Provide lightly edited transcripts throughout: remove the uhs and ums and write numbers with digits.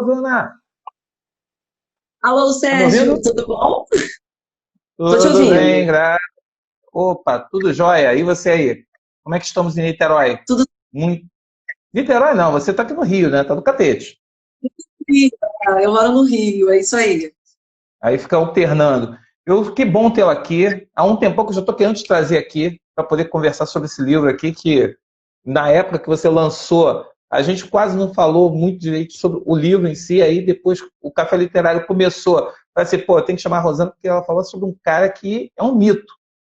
Dona, Alô, tá me Sérgio, ouvindo? tudo bom? Tô te Tudo bem, ouvindo. graças. Opa, tudo jóia. E você aí? Como é que estamos em Niterói? Tudo Muito... Niterói não, você tá aqui no Rio, né? Tá no Catete. bem, eu moro no Rio, é isso aí. Aí fica alternando. Que bom tê-la aqui. Há um tempão que eu já estou querendo te trazer aqui para poder conversar sobre esse livro aqui, que na época que você lançou, a gente quase não falou muito direito sobre o livro em si, aí depois o Café Literário começou. Falei assim, pô, tem que chamar a Rosana porque ela falou sobre um cara que é um mito.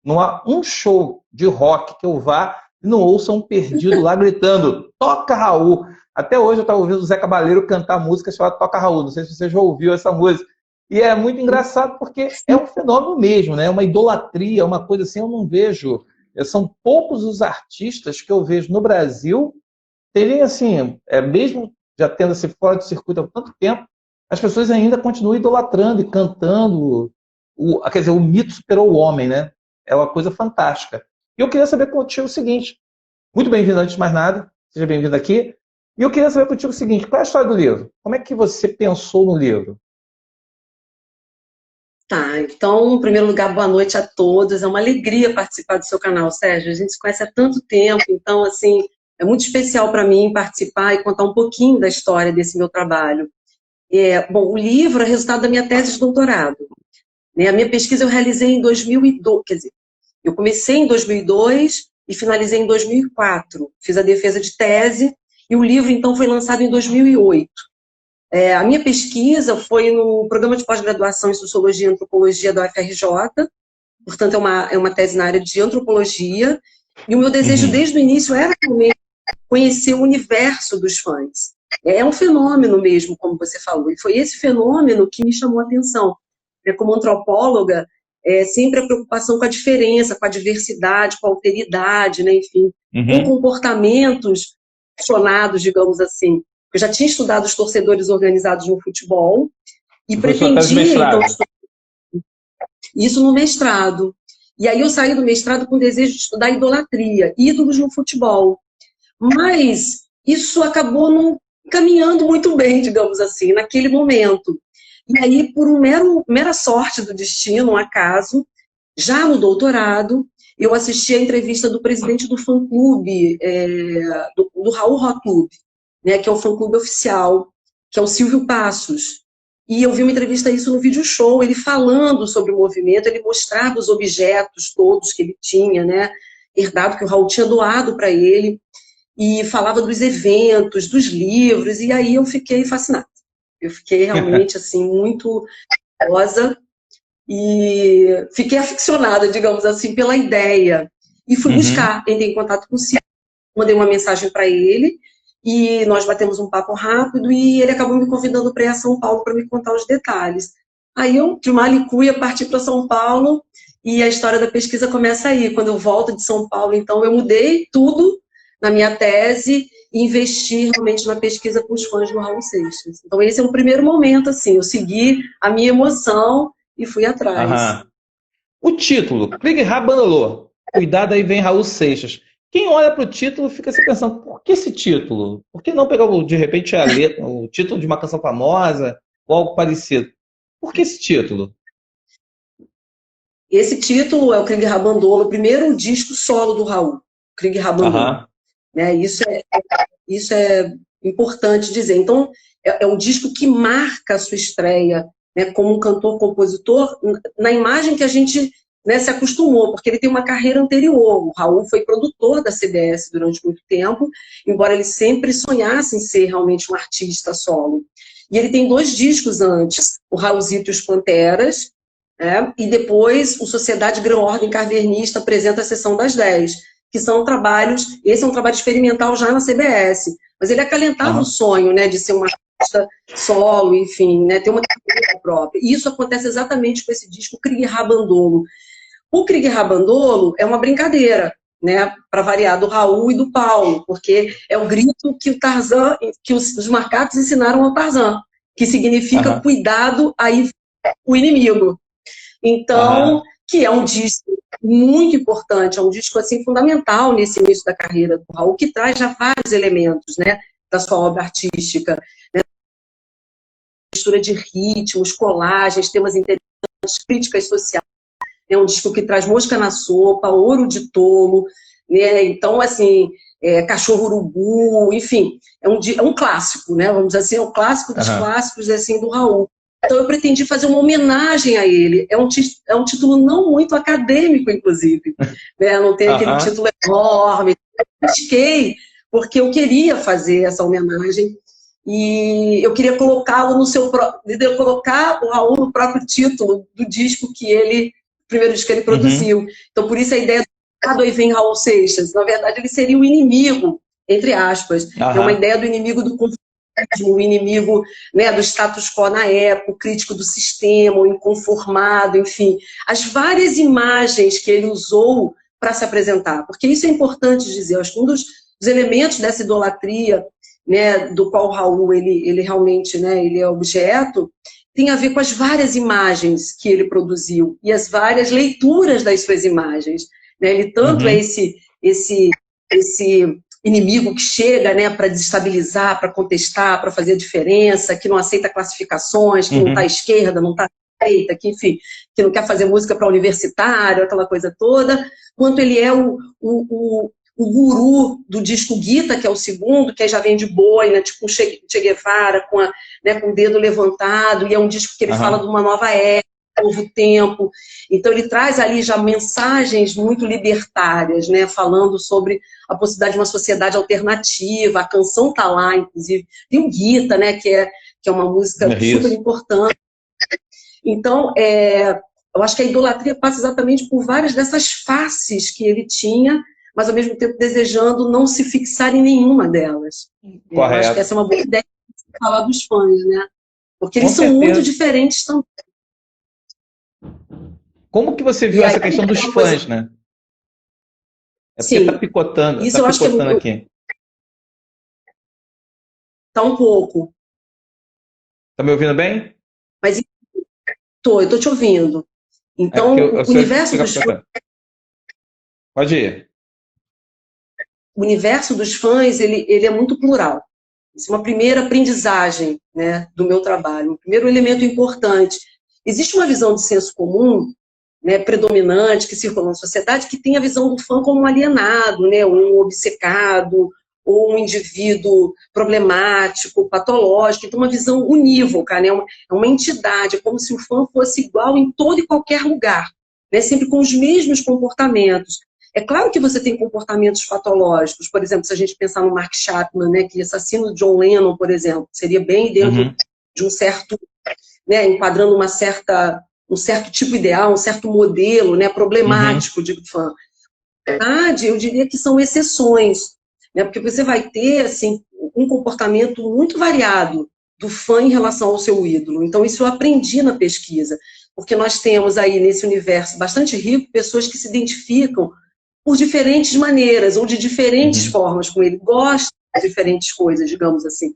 Não há um show de rock que eu vá e não ouça um perdido lá gritando, toca Raul. Até hoje eu estava ouvindo o Zé Cabaleiro cantar música chamada Toca Raul. Não sei se você já ouviu essa música. E é muito engraçado porque é um fenômeno mesmo, né? Uma idolatria, uma coisa assim, eu não vejo. São poucos os artistas que eu vejo no Brasil terem assim, mesmo já tendo esse fora de circuito há tanto tempo, as pessoas ainda continuam idolatrando e cantando. Quer dizer, o mito superou o homem, né? É uma coisa fantástica. E eu queria saber contigo o seguinte: muito bem-vindo antes de mais nada, seja bem-vindo aqui. E eu queria saber contigo o seguinte: qual é a história do livro? Como é que você pensou no livro? Tá, então, em primeiro lugar, boa noite a todos. É uma alegria participar do seu canal, Sérgio. A gente se conhece há tanto tempo, então, assim, é muito especial para mim participar e contar um pouquinho da história desse meu trabalho. Bom, o livro é resultado da minha tese de doutorado, né? A minha pesquisa eu realizei em 2002, quer dizer, eu comecei em 2002 e finalizei em 2004. Fiz a defesa de tese e o livro, então, foi lançado em 2008. A minha pesquisa foi no programa de pós-graduação em Sociologia e Antropologia da UFRJ, portanto, é uma tese na área de antropologia, e o meu desejo Uhum. desde o início era realmente conhecer o universo dos fãs. É um fenômeno mesmo, como você falou, e foi esse fenômeno que me chamou a atenção. Como antropóloga, sempre a preocupação com a diferença, com a diversidade, com a alteridade, né, enfim, com Uhum. comportamentos questionados, digamos assim. Eu já tinha estudado os torcedores organizados no futebol e Você foi sua tese de pretendia, então, mestrado. estudar isso no mestrado. E aí eu saí do mestrado com o desejo de estudar idolatria, ídolos no futebol. Mas isso acabou não caminhando muito bem, digamos assim, naquele momento. E aí, por mera sorte do destino, um acaso, já no doutorado, eu assisti a entrevista do presidente do fã-clube, do Raul Rock Club, né, que é o fã-clube oficial, que é o Silvio Passos. E eu vi uma entrevista isso no vídeo show, ele falando sobre o movimento, ele mostrava os objetos todos que ele tinha, né, herdado, que o Raul tinha doado para ele, e falava dos eventos, dos livros, e aí eu fiquei fascinada. Eu fiquei realmente, assim, muito curiosa e fiquei aficionada, digamos assim, pela ideia. E fui Uhum. buscar, entrei em contato com o Ciro, mandei uma mensagem para ele, e nós batemos um papo rápido, e ele acabou me convidando para ir a São Paulo para me contar os detalhes. Aí eu, de Malicuia, parti para São Paulo, e a história da pesquisa começa aí. Quando eu volto de São Paulo, então, eu mudei tudo na minha tese e investi realmente na pesquisa com os fãs do Raul Seixas. Então, esse é um primeiro momento, assim, eu segui a minha emoção e fui atrás. Aham. O título, Krieg Rabanalô. Cuidado aí vem Raul Seixas. Quem olha para o título fica se pensando, por que esse título? Por que não pegar, de repente, a letra, o título de uma canção famosa ou algo parecido? Por que esse título? Esse título é o Krieg Rabandolo, o primeiro disco solo do Raul, Krieg Rabandolo. Aham. Né? Isso é importante dizer. Então, é um disco que marca a sua estreia, né, como um cantor-compositor, na imagem que a gente, né, se acostumou, porque ele tem uma carreira anterior. O Raul foi produtor da CBS durante muito tempo, embora ele sempre sonhasse em ser realmente um artista solo. E ele tem 2 discos antes, o Raulzito e os Panteras, né, e depois o Sociedade Grã Ordem Carvernista apresenta a Sessão das 10, que são trabalhos, esse é um trabalho experimental já na CBS, mas ele acalentava o Aham. sonho, né, de ser uma artista solo, enfim, né, ter uma carreira própria. E isso acontece exatamente com esse disco Krieg Rabandolo. O Krieg Rabandolo é uma brincadeira, né, para variar do Raul e do Paulo, porque é o grito que o Tarzan, que os macacos ensinaram ao Tarzan, que significa Aham. cuidado, aí o inimigo. Então, Aham. que é um disco muito importante, é um disco assim fundamental nesse início da carreira do Raul, que traz já vários elementos, né, da sua obra artística. mistura de ritmos, colagens, temas interessantes, críticas sociais. É um disco que traz Mosca na Sopa, Ouro de Tolo, né? Então, assim, Cachorro Urubu, enfim, é um clássico, né? Vamos dizer assim, é um clássico dos clássicos assim, do Raul. Então, eu pretendi fazer uma homenagem a ele. É um título não muito acadêmico, inclusive. Né? Não tem aquele título enorme. Eu busquei, porque eu queria fazer essa homenagem e eu queria colocá-lo no seu próprio... colocar o Raul no próprio título do disco primeiro disco que ele produziu. Então, por isso a ideia do Aí Vem Raul Seixas. Na verdade, ele seria o inimigo, entre aspas. É uma ideia do inimigo do o inimigo, né, do status quo na época, o crítico do sistema, o inconformado, enfim. As várias imagens que ele usou para se apresentar. Porque isso é importante dizer. Acho que um dos elementos dessa idolatria, né, do qual o Raul ele realmente, né, ele é objeto, tem a ver com as várias imagens que ele produziu e as várias leituras das suas imagens. Né? Ele tanto é esse inimigo que chega, né, para desestabilizar, para contestar, para fazer a diferença, que não aceita classificações, que não está à esquerda, não está à direita, que, enfim, que não quer fazer música para universitário, aquela coisa toda, quanto ele é o guru do disco Guita, que é o segundo, que aí já vem de boina, tipo um Che Guevara, com o dedo levantado, e é um disco que ele fala de uma nova era, novo tempo. Então ele traz ali já mensagens muito libertárias, né, falando sobre a possibilidade de uma sociedade alternativa. A canção tá lá, inclusive. Tem o Guita, né, que é uma música super importante. Então, eu acho que a idolatria passa exatamente por várias dessas faces que ele tinha, mas ao mesmo tempo desejando não se fixar em nenhuma delas. Eu acho que essa é uma boa ideia de falar dos fãs, né? Porque eles são muito diferentes também. Como que você viu essa questão dos fãs, né? Sim. Porque tá picotando, isso eu acho que aqui. Tá um pouco. Tá me ouvindo bem? Mas eu tô te ouvindo. Então, o universo dos fãs... Pode ir. O universo dos fãs, ele é muito plural. Isso é uma primeira aprendizagem, né, do meu trabalho. Um primeiro elemento importante. Existe uma visão de senso comum, né, predominante, que circula na sociedade, que tem a visão do fã como um alienado, né, um obcecado, ou um indivíduo problemático, patológico. Então, uma visão unívoca, né, é uma entidade, é como se o fã fosse igual em todo e qualquer lugar, né, sempre com os mesmos comportamentos. É claro que você tem comportamentos patológicos, por exemplo, se a gente pensar no Mark Chapman, né, que assassina o John Lennon, por exemplo, seria bem dentro de um certo, né, enquadrando um certo tipo ideal, um certo modelo, né, problemático de fã. Na verdade, eu diria que são exceções, né, porque você vai ter assim, um comportamento muito variado do fã em relação ao seu ídolo. Então, isso eu aprendi na pesquisa, porque nós temos aí nesse universo bastante rico pessoas que se identificam por diferentes maneiras, ou de diferentes formas com ele, gostam de diferentes coisas, digamos assim.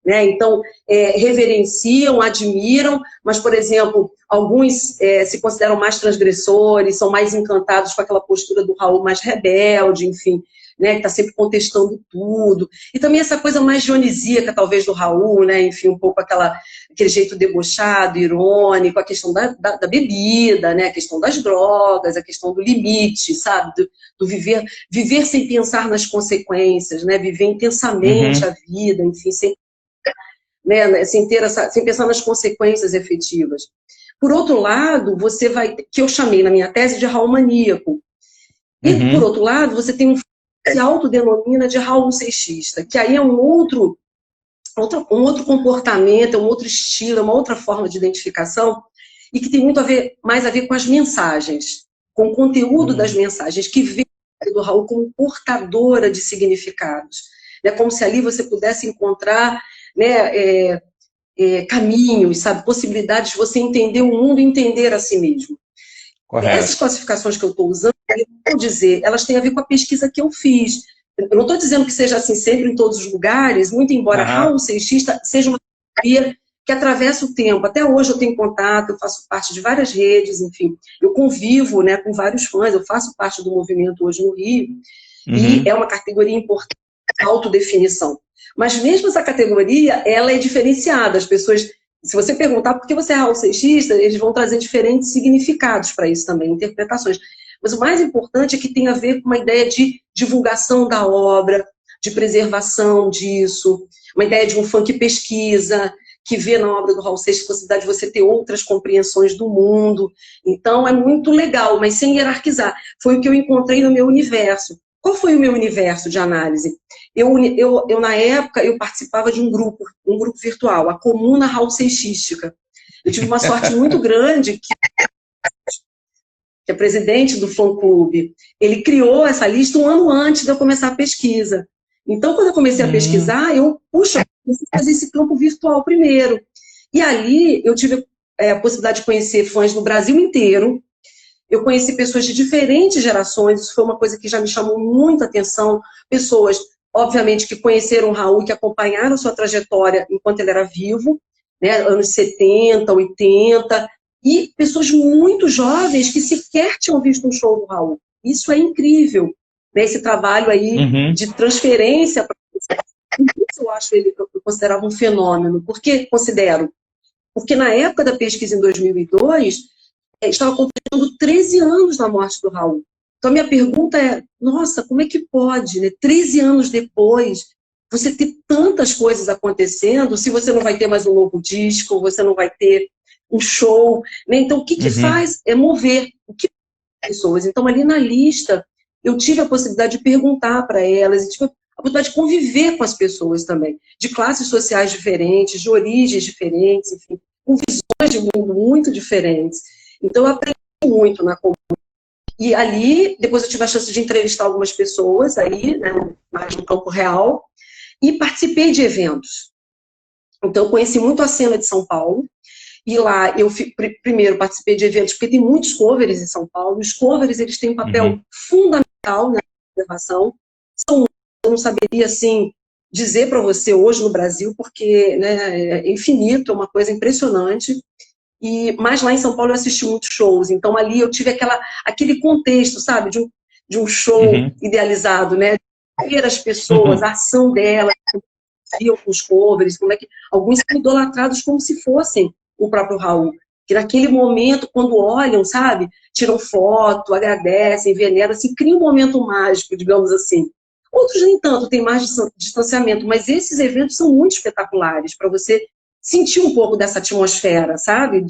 Né? Então, reverenciam, admiram, mas, por exemplo, alguns se consideram mais transgressores, são mais encantados com aquela postura do Raul mais rebelde, enfim, né, que está sempre contestando tudo. E também essa coisa mais dionisíaca, talvez, do Raul, né, enfim, um pouco aquele jeito debochado, irônico, a questão da bebida, né, a questão das drogas, a questão do limite, sabe, do viver sem pensar nas consequências, né, viver intensamente a vida, enfim, sem pensar nas consequências efetivas. Por outro lado, você vai, que eu chamei na minha tese de Raul maníaco. E, por outro lado, você tem um que se autodenomina de Raul seixista, que aí é um outro comportamento, é um outro estilo, é uma outra forma de identificação, e que tem muito mais a ver com as mensagens, com o conteúdo das mensagens, que vê do Raul como portadora de significados. É como se ali você pudesse encontrar, né, caminhos, sabe, possibilidades de você entender o mundo e entender a si mesmo. Correto. Essas classificações que eu estou usando, eu vou dizer, elas têm a ver com a pesquisa que eu fiz. Eu não estou dizendo que seja assim sempre em todos os lugares, muito embora Raul seixista seja uma teoria que atravessa o tempo. Até hoje eu tenho contato, eu faço parte de várias redes, enfim, eu convivo, né, com vários fãs, eu faço parte do movimento hoje no Rio, e é uma categoria importante de autodefinição. Mas mesmo essa categoria, ela é diferenciada, as pessoas se você perguntar por que você é Raul Seixista, eles vão trazer diferentes significados para isso também, interpretações. Mas o mais importante é que tem a ver com uma ideia de divulgação da obra, de preservação disso, uma ideia de um funk pesquisa, que vê na obra do Raul Seixas a possibilidade de você ter outras compreensões do mundo. Então, é muito legal, mas sem hierarquizar. Foi o que eu encontrei no meu universo. Qual foi o meu universo de análise? Na época, eu participava de um grupo virtual, a Comuna Raul Seixística. Eu tive uma sorte muito grande que é presidente do fã-clube, ele criou essa lista um ano antes de eu começar a pesquisa. Então, quando eu comecei a pesquisar, comecei a fazer esse campo virtual primeiro. E ali, eu tive a possibilidade de conhecer fãs no Brasil inteiro. Eu conheci pessoas de diferentes gerações, isso foi uma coisa que já me chamou muita atenção. Pessoas, obviamente, que conheceram o Raul, que acompanharam a sua trajetória enquanto ele era vivo, né, anos 70, 80, e pessoas muito jovens que sequer tinham visto um show do Raul. Isso é incrível, né, esse trabalho aí de transferência. Isso eu acho ele, eu considerava um fenômeno. Por que considero? Porque na época da pesquisa, em 2002, estava completando 13 anos da morte do Raul. Então, a minha pergunta é, nossa, como é que pode, né, 13 anos depois, você ter tantas coisas acontecendo, se você não vai ter mais um novo disco, você não vai ter um show, né? Então, o que faz é mover o que pessoas. Então, ali na lista, eu tive a possibilidade de perguntar para elas, e tive a possibilidade de conviver com as pessoas também, de classes sociais diferentes, de origens diferentes, enfim, com visões de mundo muito diferentes. Então, eu aprendi muito na Comuna. E ali, depois eu tive a chance de entrevistar algumas pessoas aí, né, mais no campo real, e participei de eventos. Então, eu conheci muito a cena de São Paulo, e lá eu primeiro participei de eventos, porque tem muitos covers em São Paulo. Os covers, eles têm um papel fundamental na preservação. Eu não saberia, assim, dizer para você hoje no Brasil, porque, né, é infinito, é uma coisa impressionante. Mas lá em São Paulo eu assisti muitos shows, então ali eu tive aquele contexto, sabe, de um show idealizado, né? De ver as pessoas, a ação delas, com os covers, como é que alguns são idolatrados como se fossem o próprio Raul, que naquele momento, quando olham, sabe, tiram foto, agradecem, veneram, assim, cria um momento mágico, digamos assim. Outros nem tanto, tem mais distanciamento, mas esses eventos são muito espetaculares, para você sentir um pouco dessa atmosfera, sabe,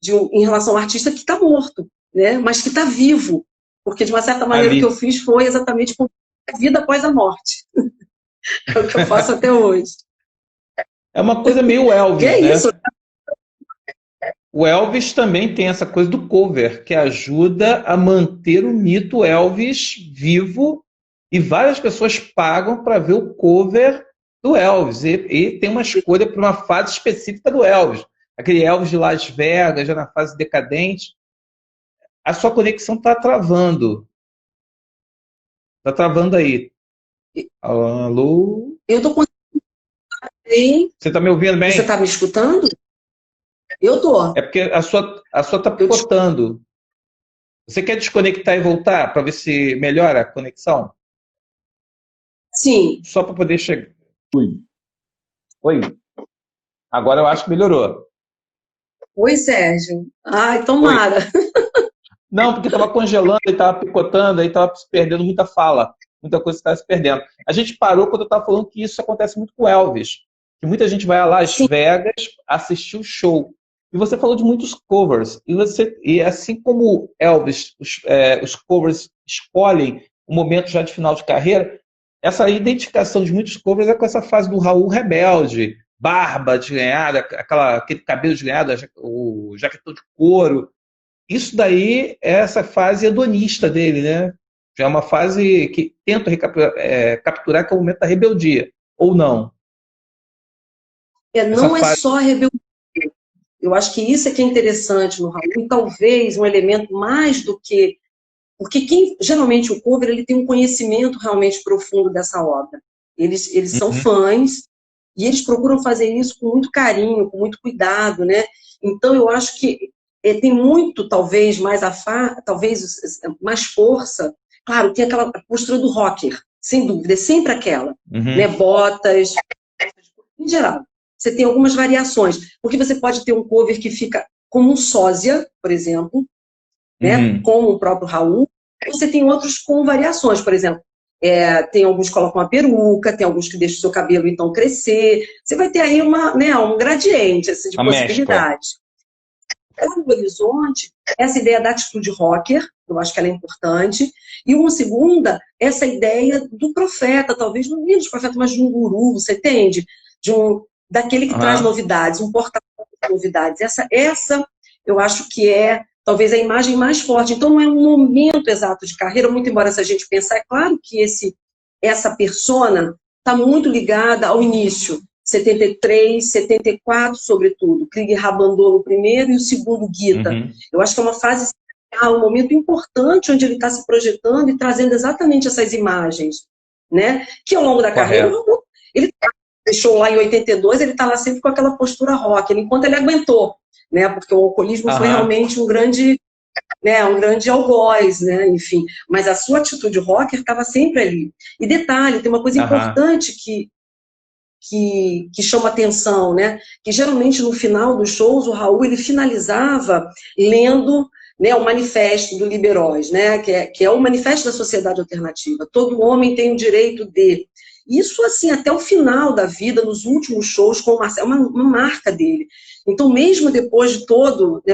em relação ao artista que está morto, né, mas que está vivo, porque de uma certa maneira o que eu fiz foi exatamente com a vida após a morte. É o que eu faço até hoje. É uma coisa meio Elvis, que é né? Isso? O Elvis também tem essa coisa do cover, que ajuda a manter o mito Elvis vivo, e várias pessoas pagam para ver o cover do Elvis, e tem uma escolha para uma fase específica do Elvis. Aquele Elvis de Las Vegas, já na fase decadente. A sua conexão está travando. Está travando aí. Alô? Eu estou Você está me ouvindo bem? Você está me escutando? Eu estou. É porque a sua está picotando. Você quer desconectar e voltar para ver se melhora a conexão? Sim. Só para poder chegar. Oi. Agora eu acho que melhorou. Oi, Sérgio. Ai, tomara. Oi. Não, porque estava congelando e estava picotando, aí estava se perdendo muita fala. Muita coisa estava se perdendo. A gente parou quando eu estava falando que isso acontece muito com o Elvis. Que muita gente vai a Las Vegas assistir o show. E você falou de muitos covers. E assim como Elvis, os covers escolhem o momento já de final de carreira, essa identificação de muitos covers é com essa fase do Raul rebelde, barba desganhada, aquele cabelo desganhado, o jaquetão de couro. Isso daí é essa fase hedonista dele, né? Já é uma fase que tenta capturar que é o momento da rebeldia, ou não? Não é só a rebeldia. Eu acho que isso é que é interessante no Raul, e talvez um elemento mais do que... Porque geralmente o cover, ele tem um conhecimento realmente profundo dessa obra. Eles são fãs, e eles procuram fazer isso com muito carinho, com muito cuidado, né? Então, eu acho que tem muito, talvez, talvez mais força. Claro, tem aquela postura do rocker, sem dúvida, é sempre aquela. Né? Botas, em geral. você tem algumas variações, porque você pode ter um cover que fica como um sósia, por exemplo, né, com o próprio Raul, e você tem outros com variações, por exemplo, tem alguns que colocam uma peruca, tem alguns que deixam o seu cabelo então crescer, você vai ter aí um gradiente assim, de possibilidades. No horizonte, essa ideia da atitude rocker, eu acho que ela é importante, e uma segunda, essa ideia do profeta, talvez não dos profetas, mas de um guru, você entende? Daquele que traz novidades, um porta-voz de novidades. Essa eu acho que é talvez a imagem mais forte. Então não é um momento exato de carreira, muito embora se a gente pensar, é claro que essa persona está muito ligada ao início, 73, 74, sobretudo. Krieg Rabandolo o primeiro e o segundo Gita. Eu acho que é uma fase, um momento importante onde ele está se projetando e trazendo exatamente essas imagens, né? Que ao longo da carreira, ele deixou lá em 82, ele está lá sempre com aquela postura rock, enquanto ele aguentou, né? Porque o alcoolismo foi realmente um grande algoz, né? Enfim. Mas a sua atitude rocker estava sempre ali. E detalhe, tem uma coisa importante que chama atenção, né? Que geralmente no final dos shows o Raul ele finalizava lendo, né, o manifesto do Liberóis, né? Que é o manifesto da sociedade alternativa. Todo homem tem o direito de. Isso assim até o final da vida, nos últimos shows com o Marcelo, uma marca dele. Então mesmo depois de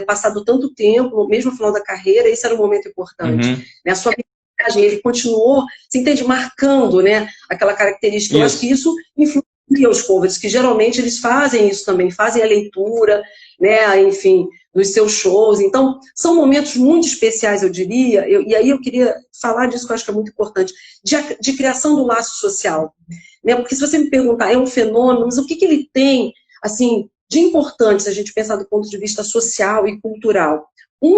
passado tanto tempo, mesmo no final da carreira, esse era um momento importante. Né? A sua mensagem, ele continuou, você entende, marcando, né, aquela característica. Eu acho que isso influencia os covers, que geralmente eles fazem isso também, fazem a leitura, né, enfim, nos seus shows. Então, são momentos muito especiais, eu diria, e aí eu queria falar disso que eu acho que é muito importante, de criação do laço social. Né? Porque se você me perguntar, é um fenômeno, mas o que ele tem, assim, de importante, se a gente pensar do ponto de vista social e cultural?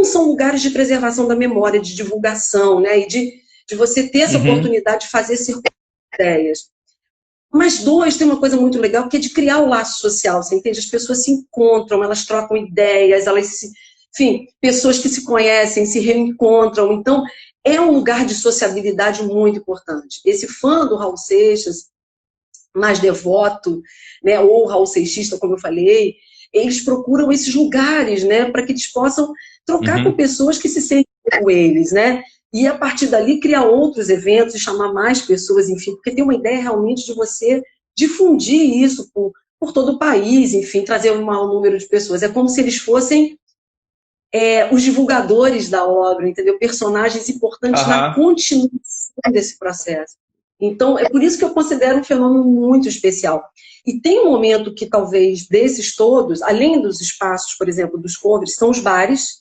São lugares de preservação da memória, de divulgação, né, e de você ter essa oportunidade de fazer circular ideias. Mas dois, tem uma coisa muito legal, que é de criar o laço social, você entende? As pessoas se encontram, elas trocam ideias, enfim, pessoas que se conhecem, se reencontram. Então, é um lugar de sociabilidade muito importante. Esse fã do Raul Seixas, mais devoto, né, ou Raul Seixista, como eu falei, eles procuram esses lugares, né, para que eles possam trocar com pessoas que se sentem com eles, né? E, a partir dali, criar outros eventos e chamar mais pessoas, enfim, porque tem uma ideia realmente de você difundir isso por todo o país, enfim, trazer um maior número de pessoas. É como se eles fossem os divulgadores da obra, entendeu? Personagens importantes na continuação desse processo. Então, é por isso que eu considero um fenômeno muito especial. E tem um momento que, talvez, desses todos, além dos espaços, por exemplo, dos covers, são os bares.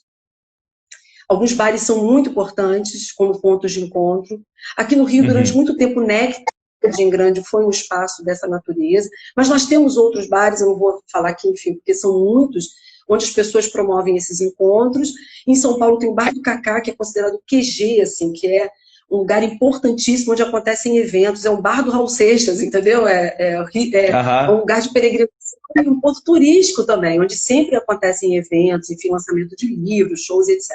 Alguns bares são muito importantes como pontos de encontro. Aqui no Rio, durante muito tempo, o Néctar de Grande foi um espaço dessa natureza. Mas nós temos outros bares, eu não vou falar aqui, enfim, porque são muitos, onde as pessoas promovem esses encontros. Em São Paulo tem o Bar do Cacá, que é considerado QG, assim, que é um lugar importantíssimo onde acontecem eventos. É um bar do Raul Seixas, entendeu? É um lugar de peregrinação e um ponto turístico também, onde sempre acontecem eventos, enfim, lançamento de livros, shows, etc.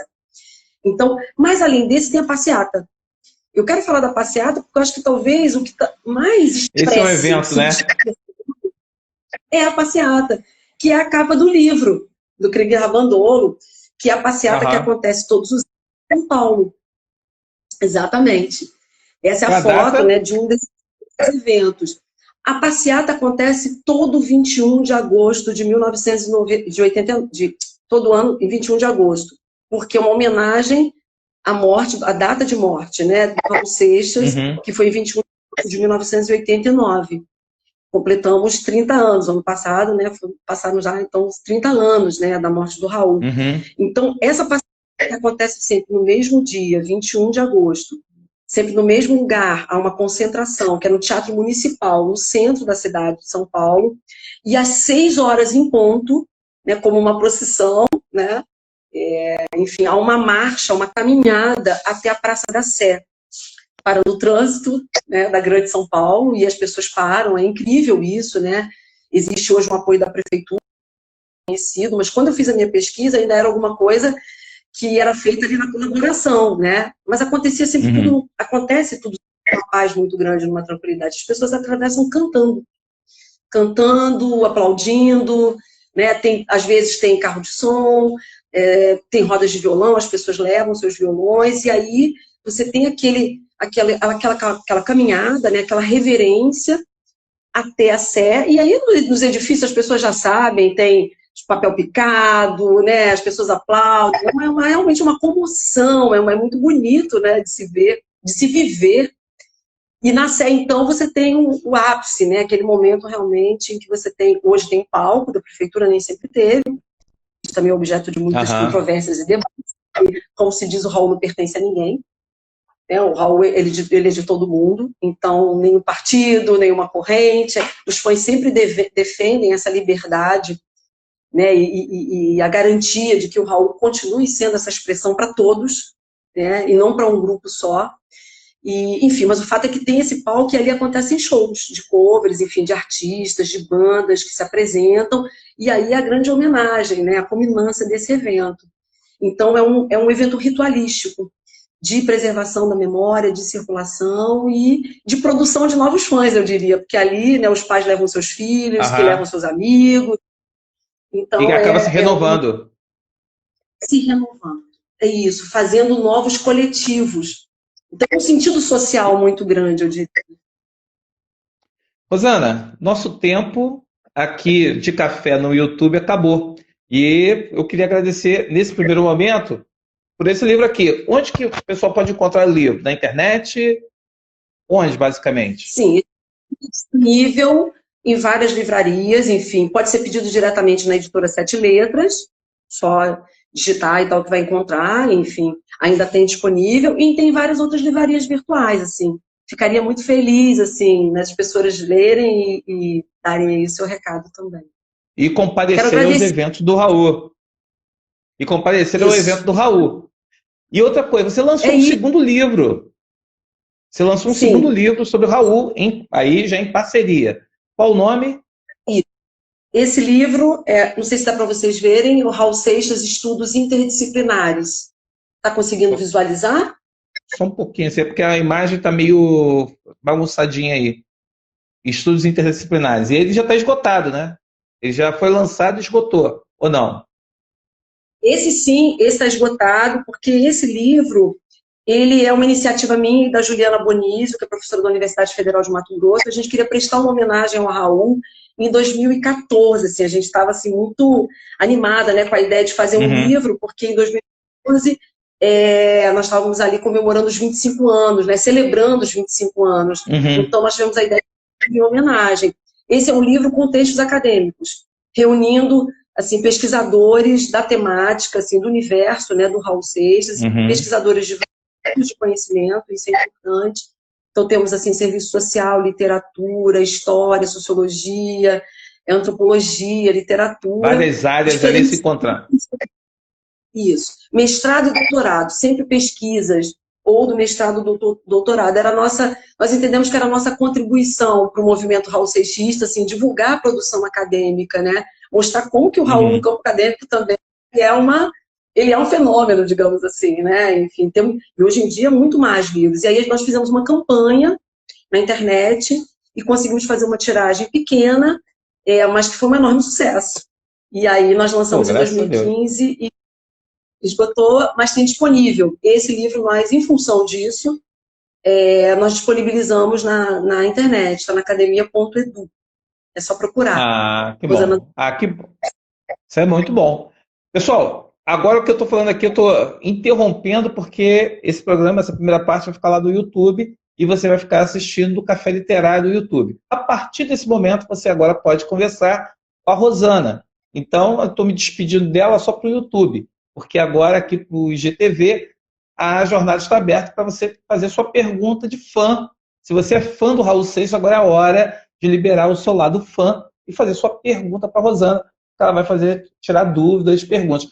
Então, mas além desse, tem a passeata. Eu quero falar da passeata porque eu acho que talvez o que está mais expresso... Esse é um evento, né? É a passeata, que é a capa do livro, do Krieg Rabandolo, que é a passeata que acontece todos os anos em São Paulo. Exatamente. Essa é a foto, né, de um desses eventos. A passeata acontece todo 21 de agosto de 1980, todo ano, em 21 de agosto. Porque é uma homenagem à morte, à data de morte, né, do Raul Seixas, que foi em 21 de 1989. Completamos 30 anos, ano passado, né, passaram já, então, os 30 anos, né, da morte do Raul. Então, essa passeata acontece sempre no mesmo dia, 21 de agosto, sempre no mesmo lugar, há uma concentração, que é no Teatro Municipal, no centro da cidade de São Paulo, e às 6 horas em ponto, né, como uma procissão, né, enfim, há uma marcha, uma caminhada até a Praça da Sé, parando o trânsito, né, da Grande São Paulo, e as pessoas param, é incrível isso, né? Existe hoje um apoio da prefeitura, conhecido, mas quando eu fiz a minha pesquisa ainda era alguma coisa que era feita ali na colaboração, né? Mas acontecia sempre acontece tudo com uma paz muito grande, numa tranquilidade. As pessoas atravessam cantando. cantando, aplaudindo, né? Às vezes tem carro de som, tem rodas de violão, as pessoas levam seus violões, e aí você tem aquela caminhada, né? Aquela reverência até a Sé, e aí nos edifícios as pessoas já sabem, tem papel picado, né? As pessoas aplaudem, realmente uma comoção, é muito bonito, né? De se ver, de se viver. E na Sé, então, você tem o ápice, né? Aquele momento realmente em que você tem, hoje tem palco, da prefeitura nem sempre teve, isso também é objeto de muitas controvérsias e debates. Como se diz, o Raul não pertence a ninguém. Né? O Raul, ele é de todo mundo, então nenhum partido, nenhuma corrente. Os fãs sempre defendem essa liberdade, né? E a garantia de que o Raul continue sendo essa expressão para todos, né? E não para um grupo só. E, enfim, mas o fato é que tem esse palco e ali acontecem shows de covers, enfim, de artistas, de bandas que se apresentam, e aí a grande homenagem, né, a culminância desse evento. Então é um evento ritualístico, de preservação da memória, de circulação e de produção de novos fãs, eu diria, porque ali, né, os pais levam seus filhos, que levam seus amigos. Então, e acaba se renovando. Se renovando. É isso, fazendo novos coletivos. Então, um sentido social muito grande, eu diria. Rosana, nosso tempo aqui de café no YouTube acabou. E eu queria agradecer, nesse primeiro momento, por esse livro aqui. Onde que o pessoal pode encontrar o livro? Na internet? Onde, basicamente? Sim, disponível em várias livrarias, enfim, pode ser pedido diretamente na editora Sete Letras, só digitar e tal que vai encontrar, enfim, ainda tem disponível, e tem várias outras livrarias virtuais, assim. Ficaria muito feliz, assim, nas pessoas lerem e darem aí o seu recado também. E comparecer aos eventos do Raul. E outra coisa, você lançou um segundo livro. Você lançou um segundo livro sobre o Raul, aí já em parceria. Qual o nome? Esse livro, não sei se dá para vocês verem, o Raul Seixas Estudos Interdisciplinares. Está conseguindo visualizar? Só um pouquinho, porque a imagem está meio bagunçadinha aí. Estudos Interdisciplinares. E ele já está esgotado, né? Ele já foi lançado e esgotou, ou não? Esse sim, esse está esgotado, porque esse livro, ele é uma iniciativa minha e da Juliana Bonizio, que é professora da Universidade Federal de Mato Grosso. A gente queria prestar uma homenagem ao Raul em 2014. Assim, a gente estava assim, muito animada, né, com a ideia de fazer um livro, porque em 2014 nós estávamos ali comemorando os 25 anos, né, celebrando os 25 anos. Então nós tivemos a ideia de homenagem. Esse é um livro com textos acadêmicos, reunindo assim, pesquisadores da temática, assim, do universo, né, do Raul Seixas, pesquisadores de vários de conhecimento, isso é importante. Então temos assim, serviço social, literatura, história, sociologia, antropologia, literatura. Várias áreas ali se encontrando. Isso. Mestrado e doutorado, sempre pesquisas, ou do mestrado ou doutorado. Nós entendemos que era a nossa contribuição para o movimento Raul Seixista, assim, divulgar a produção acadêmica, né? Mostrar como que o Raul no campo acadêmico também ele é um fenômeno, digamos assim, né? Enfim, e hoje em dia muito mais livros. E aí nós fizemos uma campanha na internet e conseguimos fazer uma tiragem pequena, mas que foi um enorme sucesso. E aí nós lançamos em 2015 e esgotou, mas tem disponível. Esse livro, nós, em função disso, nós disponibilizamos na internet, está na academia.edu. É só procurar. Que bom. Que bom. Isso é muito bom. Pessoal, agora o que eu estou falando aqui, eu estou interrompendo porque esse programa, essa primeira parte vai ficar lá no YouTube e você vai ficar assistindo do Café Literário do YouTube. A partir desse momento, você agora pode conversar com a Rosana. Então, eu estou me despedindo dela só para o YouTube, porque agora aqui para o IGTV a jornada está aberta para você fazer sua pergunta de fã. Se você é fã do Raul Seixas, agora é a hora de liberar o seu lado fã e fazer sua pergunta para a Rosana, que ela vai tirar dúvidas, perguntas.